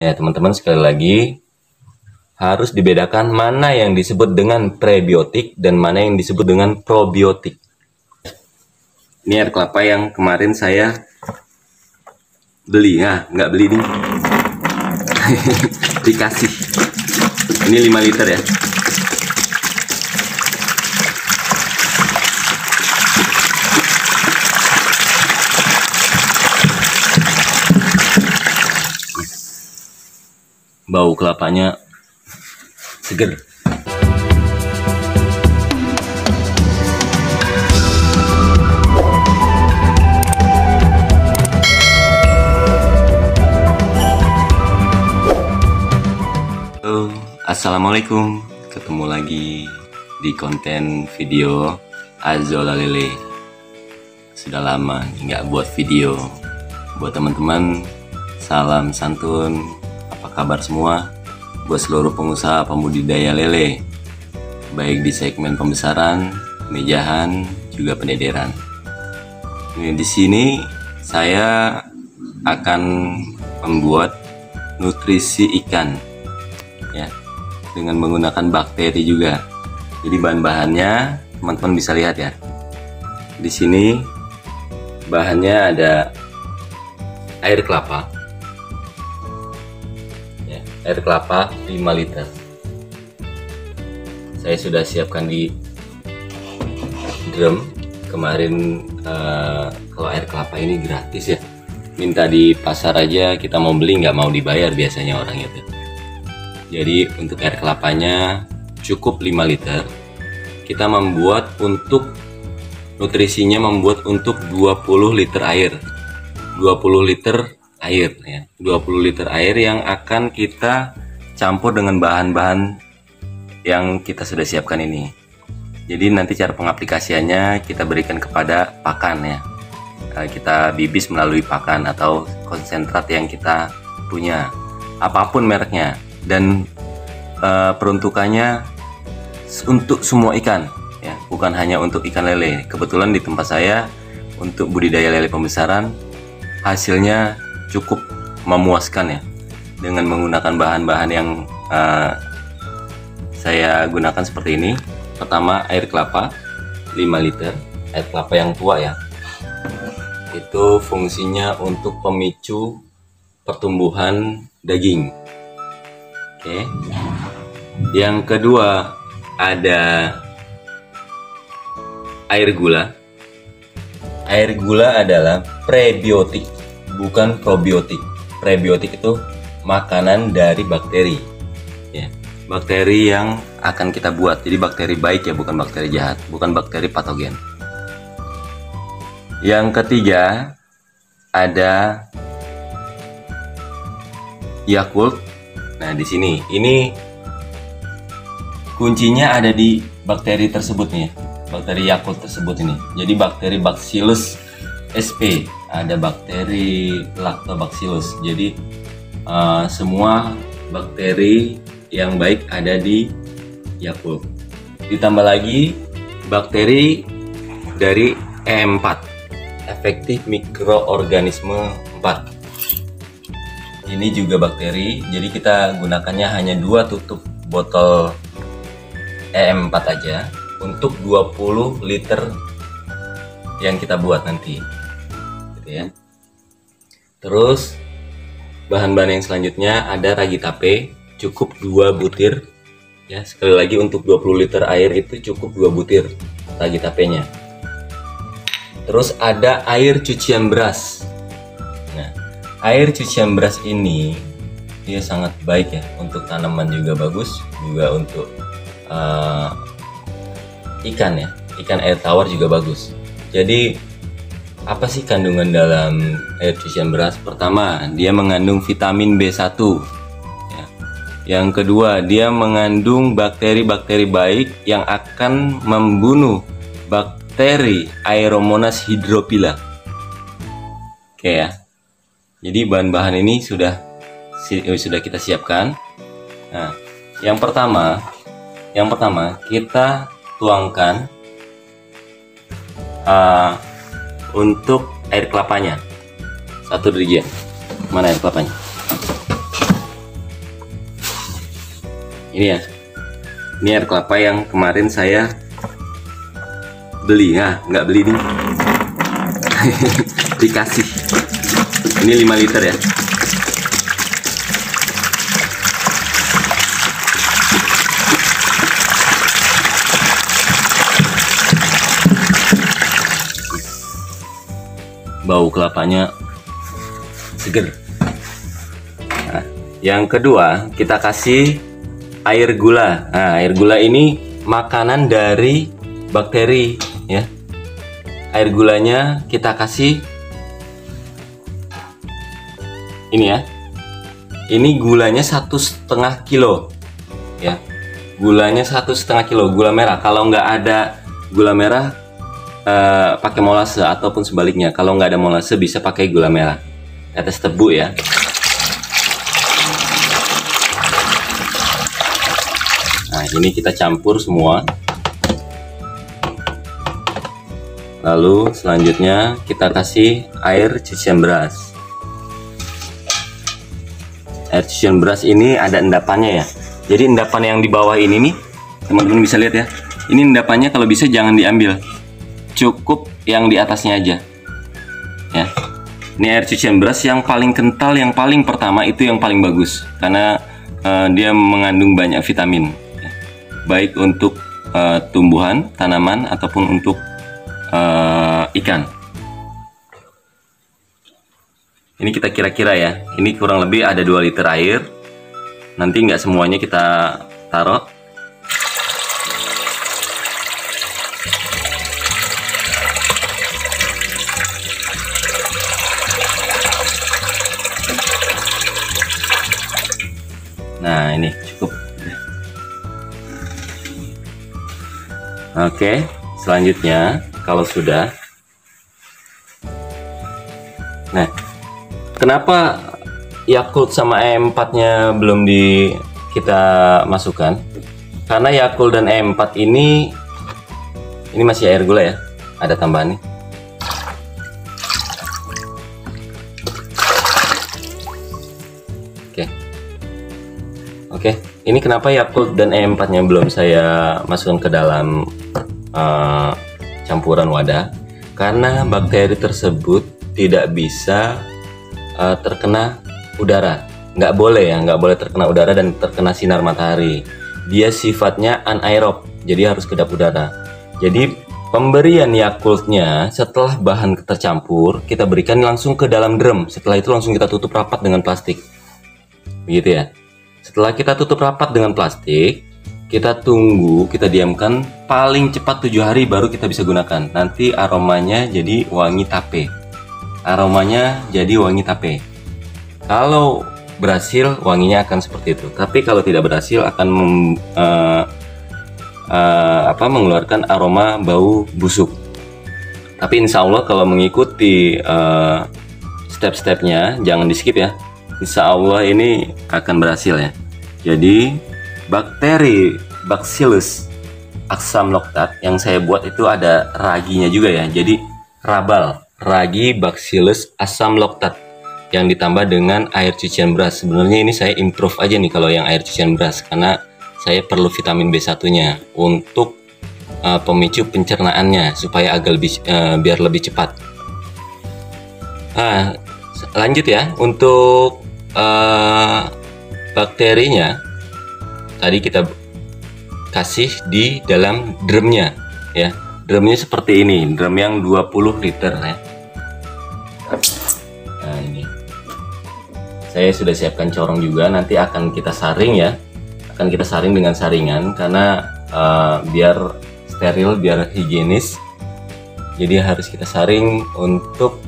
Ya, teman-teman, sekali lagi harus dibedakan mana yang disebut dengan prebiotik dan mana yang disebut dengan probiotik. Ini air kelapa yang kemarin saya beli, nggak beli nih. Dikasih. Ini 5 liter ya. Bau kelapanya seger. Halo, assalamualaikum. Ketemu lagi di konten video Azola Lele. Sudah lama nggak buat video. Buat teman-teman, salam santun. Apa kabar semua? Buat seluruh pengusaha pembudidaya lele, baik di segmen pembesaran, pemejahan, juga pendederan. Di sini saya akan membuat nutrisi ikan, ya, dengan menggunakan bakteri juga. Jadi bahan-bahannya teman-teman bisa lihat ya. Di sini bahannya ada air kelapa. Air kelapa 5 liter. Saya sudah siapkan di drum. Kemarin kalau air kelapa ini gratis ya. Minta di pasar aja, kita mau beli nggak mau dibayar biasanya orang itu. Jadi untuk air kelapanya cukup 5 liter. Kita membuat untuk nutrisinya, membuat untuk 20 liter air. 20 liter air ya, 20 liter air yang akan kita campur dengan bahan-bahan yang kita sudah siapkan ini. Jadi nanti cara pengaplikasiannya kita berikan kepada pakan ya. Kita bibis melalui pakan atau konsentrat yang kita punya, apapun mereknya, dan peruntukannya untuk semua ikan ya, bukan hanya untuk ikan lele. Kebetulan di tempat saya untuk budidaya lele pembesaran hasilnya cukup memuaskan ya, dengan menggunakan bahan-bahan yang saya gunakan seperti ini. Pertama, air kelapa 5 liter, air kelapa yang tua ya. Itu fungsinya untuk pemicu pertumbuhan daging. Oke. Yang kedua ada air gula. Air gula adalah prebiotik, bukan probiotik. Prebiotik itu makanan dari bakteri ya, bakteri yang akan kita buat. Jadi bakteri baik ya, bukan bakteri jahat, bukan bakteri patogen. Yang ketiga ada Yakult. Nah, di sini ini kuncinya ada di bakteri tersebut nih, bakteri Yakult tersebut ini. Jadi bakteri Bacillus sp, ada bakteri Lactobacillus. Jadi semua bakteri yang baik ada di Yakult. Ditambah lagi bakteri dari E4, efektif mikroorganisme 4. Ini juga bakteri, jadi kita gunakannya hanya 2 tutup botol E4 aja untuk 20 liter yang kita buat nanti. Ya. Terus bahan-bahan yang selanjutnya ada ragi tape, cukup 2 butir ya. Sekali lagi untuk 20 liter air itu cukup 2 butir ragi tapenya. Terus ada air cucian beras. Nah, air cucian beras ini dia sangat baik ya, untuk tanaman juga bagus, juga untuk ikan ya, ikan air tawar juga bagus. Jadi apa sih kandungan dalam air cucian beras? Pertama, dia mengandung vitamin B1 ya. Yang kedua, dia mengandung bakteri-bakteri baik yang akan membunuh bakteri Aeromonas hydrophylla. Oke ya. Jadi bahan-bahan ini sudah kita siapkan. Nah, yang pertama kita tuangkan untuk air kelapanya 1 drigen. Mana air kelapanya? Ini ya, ini air kelapa yang kemarin saya beli. Nah, nggak beli nih. Dikasih. Ini 5 liter ya. Bau kelapanya seger. Nah, yang kedua kita kasih air gula. Nah, air gula ini makanan dari bakteri ya. Air gulanya kita kasih ini ya. Ini gulanya 1,5 kilo ya. Gulanya 1,5 kilo gula merah. Kalau nggak ada gula merah pakai molase, ataupun sebaliknya, kalau nggak ada molase bisa pakai gula merah. Tetes tebu ya. Nah, ini kita campur semua. Lalu selanjutnya kita kasih air cucian beras. Air cucian beras ini ada endapannya ya. Jadi endapan yang di bawah ini nih, teman-teman bisa lihat ya. Ini endapannya kalau bisa jangan diambil. Cukup yang di atasnya aja ya. Ini air cucian beras yang paling kental, yang paling pertama itu yang paling bagus karena dia mengandung banyak vitamin ya. Baik untuk tumbuhan, tanaman, ataupun untuk ikan. Ini kita kira-kira ya, ini kurang lebih ada 2 liter air. Nanti nggak semuanya kita taruh. Nah, ini cukup. Oke, selanjutnya kalau sudah. Nah, kenapa Yakult sama E4-nya belum kita masukkan? Karena Yakult dan E4 ini masih air gula ya. Ada tambahan nih. Oke, ini kenapa Yakult dan E4-nya belum saya masukkan ke dalam campuran wadah? Karena bakteri tersebut tidak bisa terkena udara. Nggak boleh ya, nggak boleh terkena udara dan terkena sinar matahari. Dia sifatnya anaerob, jadi harus kedap udara. Jadi pemberian Yakultnya setelah bahan tercampur, kita berikan langsung ke dalam drum. Setelah itu langsung kita tutup rapat dengan plastik. Begitu ya. Setelah kita tutup rapat dengan plastik, kita tunggu, kita diamkan paling cepat 7 hari baru kita bisa gunakan. Nanti aromanya jadi wangi tape. Aromanya jadi wangi tape. Kalau berhasil, wanginya akan seperti itu. Tapi kalau tidak berhasil akan mengeluarkan aroma bau busuk. Tapi insya Allah kalau mengikuti step-stepnya, jangan di skip ya. Insya Allah ini akan berhasil ya. Jadi bakteri Bacillus Asamloctat yang saya buat itu ada raginya juga ya. Jadi rabal, ragi Bacillus Asamloctat yang ditambah dengan air cucian beras. Sebenarnya ini saya improve aja nih kalau yang air cucian beras, karena saya perlu vitamin B1-nya untuk pemicu pencernaannya supaya biar lebih cepat. Nah, lanjut ya, untuk bakterinya tadi kita kasih di dalam drumnya ya. Drumnya seperti ini, drum yang 20 liter ya. Nah, ini saya sudah siapkan corong juga, nanti akan kita saring ya. Akan kita saring dengan saringan karena biar steril, biar higienis. Jadi harus kita saring untuk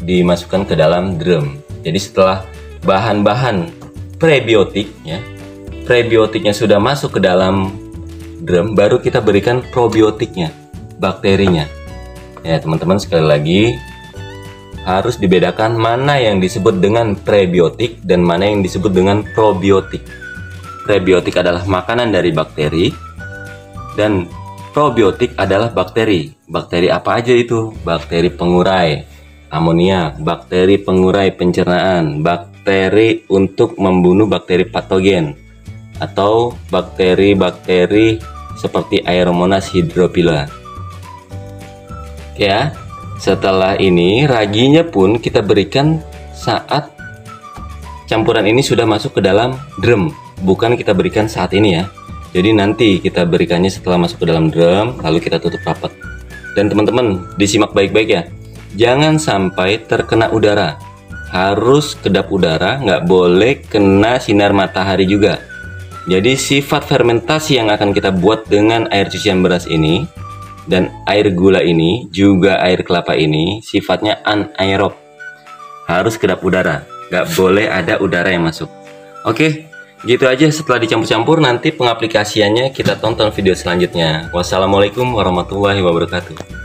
dimasukkan ke dalam drum. Jadi setelah bahan-bahan prebiotik ya, prebiotiknya sudah masuk ke dalam drum, baru kita berikan probiotiknya, bakterinya ya teman-teman. Sekali lagi harus dibedakan mana yang disebut dengan prebiotik dan mana yang disebut dengan probiotik. Prebiotik adalah makanan dari bakteri dan probiotik adalah bakteri. Bakteri apa aja itu? Bakteri pengurai amoniak, bakteri pengurai pencernaan, bakteri untuk membunuh bakteri patogen. atau bakteri-bakteri seperti Aeromonas hydrophylla. Oke ya. Setelah ini raginya pun kita berikan saat campuran ini sudah masuk ke dalam drum, bukan kita berikan saat ini ya. Jadi nanti kita berikannya setelah masuk ke dalam drum, lalu kita tutup rapat. Dan teman-teman disimak baik-baik ya, jangan sampai terkena udara, harus kedap udara, nggak boleh kena sinar matahari juga. Jadi sifat fermentasi yang akan kita buat dengan air cucian beras ini dan air gula ini, juga air kelapa ini, sifatnya anaerob. Harus kedap udara, nggak boleh ada udara yang masuk. Oke, gitu aja. Setelah dicampur-campur, nanti pengaplikasiannya kita tonton video selanjutnya. Wassalamualaikum warahmatullahi wabarakatuh.